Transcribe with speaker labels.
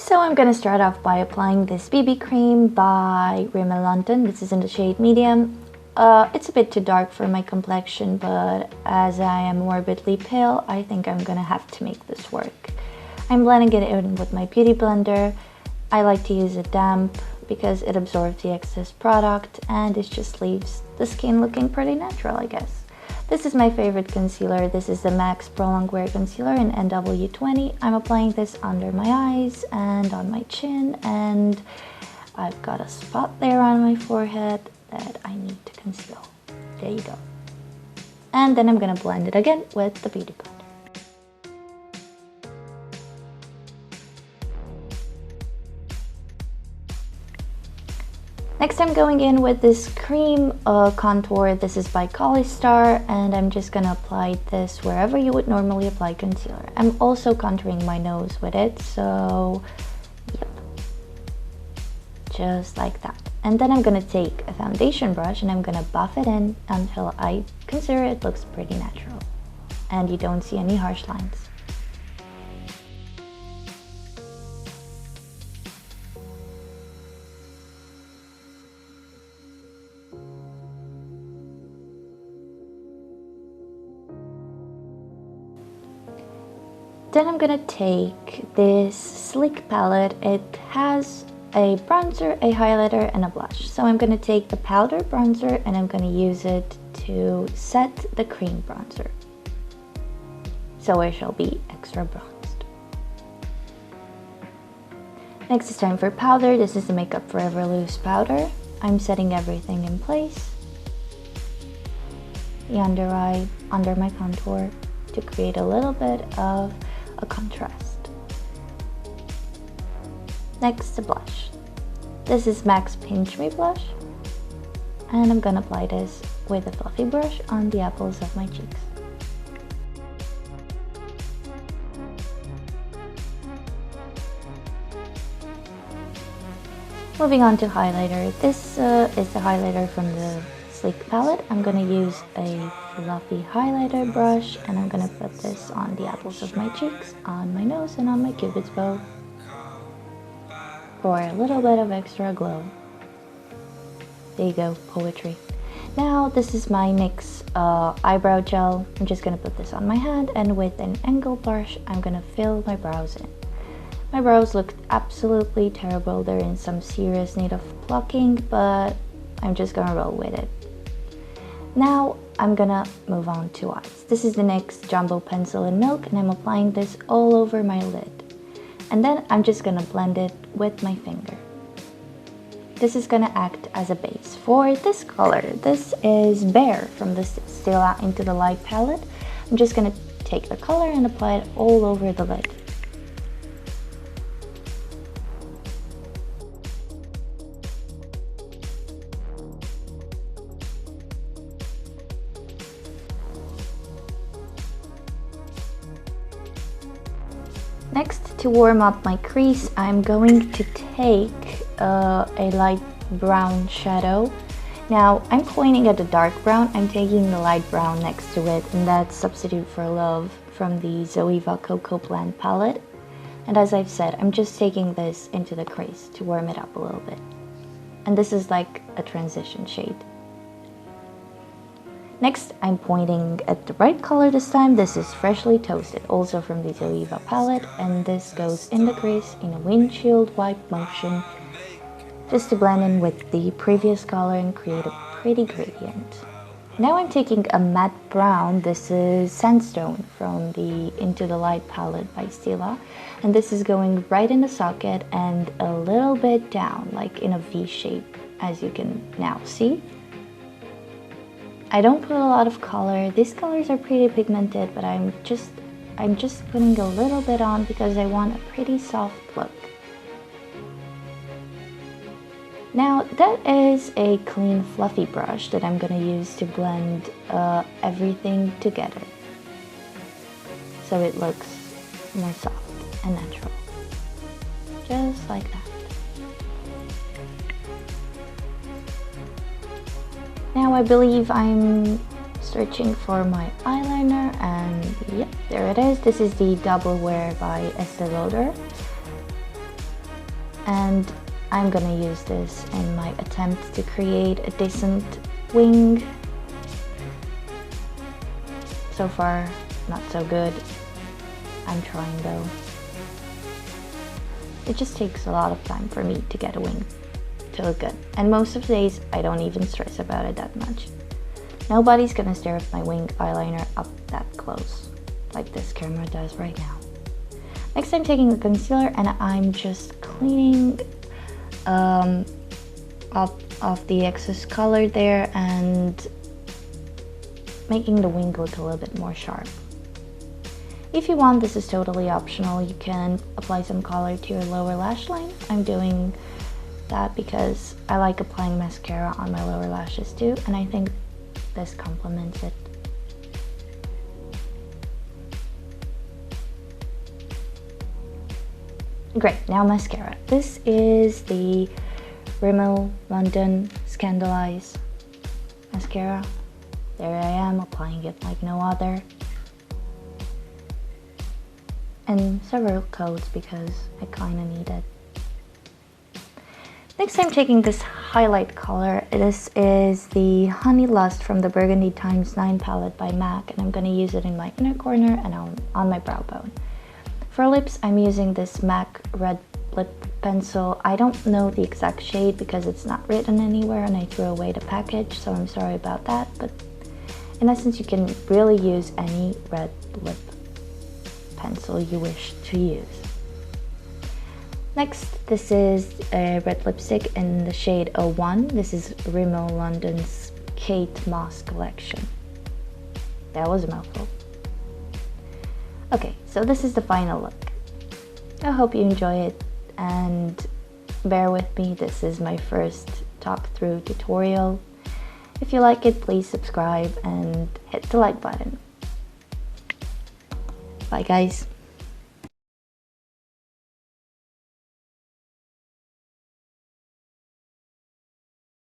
Speaker 1: So I'm gonna start off by applying this BB cream by Rimmel London. This is in the shade medium. It's a bit too dark for my complexion, but as I am morbidly pale, I think I'm gonna have to make this work. I'm blending it in with my beauty blender. I like to use it damp because it absorbs the excess product and it just leaves the skin looking pretty natural, I guess. This is my favorite concealer. This is the MAC Prolong Wear Concealer in NW20. I'm applying this under my eyes and on my chin, and I've got a spot there on my forehead that I need to conceal. There you go. And then I'm gonna blend it again with the beauty blender. Next, I'm going in with this cream contour. This is by Star, and I'm just gonna apply this wherever you would normally apply concealer. I'm also contouring my nose with it, so yep, just like that. And then I'm gonna take a foundation brush and I'm gonna buff it in until I consider it looks pretty natural and you don't see any harsh lines. Then I'm gonna take this sleek palette. It has a bronzer, a highlighter, and a blush. So I'm gonna take the powder bronzer and I'm gonna use it to set the cream bronzer, so I shall be extra bronzed. Next it's time for powder. This is the Makeup Forever loose powder. I'm setting everything in place. The under eye, under my contour, to create a little bit of a contrast. Next, the blush. This is MAC's Pinch Me blush, and I'm gonna apply this with a fluffy brush on the apples of my cheeks. Moving on to highlighter. This is the highlighter from the Sleek palette. I'm gonna use a fluffy highlighter brush and I'm gonna put this on the apples of my cheeks, on my nose, and on my cupid's bow for a little bit of extra glow. There you go, poetry. Now this is my NYX eyebrow gel. I'm just gonna put this on my hand, and with an angle brush I'm gonna fill my brows in. My brows look absolutely terrible. They're in some serious need of plucking, but I'm just gonna roll with it. Now I'm gonna move on to eyes. This is the NYX Jumbo Pencil in Milk, and I'm applying this all over my lid. And then I'm just gonna blend it with my finger. This is gonna act as a base for this color. This is Bear from the Stila Into the Light palette. I'm just gonna take the color and apply it all over the lid. Next, to warm up my crease, I'm going to take a light brown shadow. Now, I'm pointing at the dark brown. I'm taking the light brown next to it, and that's Substitute for Love from the Zoeva Cocoa Blend palette. And as I've said, I'm just taking this into the crease to warm it up a little bit. And this is like a transition shade. Next, I'm pointing at the right color this time. This is Freshly Toasted, also from the Zoeva palette, and this goes in the crease in a windshield wipe motion, just to blend in with the previous color and create a pretty gradient. Now I'm taking a matte brown. This is Sandstone from the Into the Light palette by Stila, and this is going right in the socket and a little bit down, like in a V shape, as you can now see. I don't put a lot of color. These colors are pretty pigmented, but I'm just putting a little bit on because I want a pretty soft look. Now that is a clean fluffy brush that I'm gonna use to blend everything together, so it looks more soft and natural, just like that. Now I believe I'm searching for my eyeliner, and yep, there it is. This is the Double Wear by Estee Lauder. and I'm gonna use this in my attempt to create a decent wing. So far, not so good. I'm trying though. It just takes a lot of time for me to get a wing to look good. And most of the days, I don't even stress about it that much. Nobody's gonna stare at my wing eyeliner up that close, like this camera does right now. Next, I'm taking the concealer and I'm just cleaning off the excess color there and making the wing look a little bit more sharp. If you want, this is totally optional. You can apply some color to your lower lash line. I'm doing that because I like applying mascara on my lower lashes too, and I think this complements it. Great, now mascara. This is the Rimmel London Scandaleyes mascara. There I am, applying it like no other. And several coats because I kind of need it. Next, I'm taking this highlight color. This is the Honey Lust from the Burgundy x9 palette by MAC, and I'm going to use it in my inner corner and on my brow bone. For lips, I'm using this MAC red lip pencil. I don't know the exact shade because it's not written anywhere and I threw away the package, so I'm sorry about that, but in essence, you can really use any red lip pencil you wish to use. Next, this is a red lipstick in the shade 01. This is Rimmel London's Kate Moss collection. That was a mouthful. Okay, so this is the final look. I hope you enjoy it and bear with me. This is my first talk through tutorial. If you like it, please subscribe and hit the like button. Bye guys.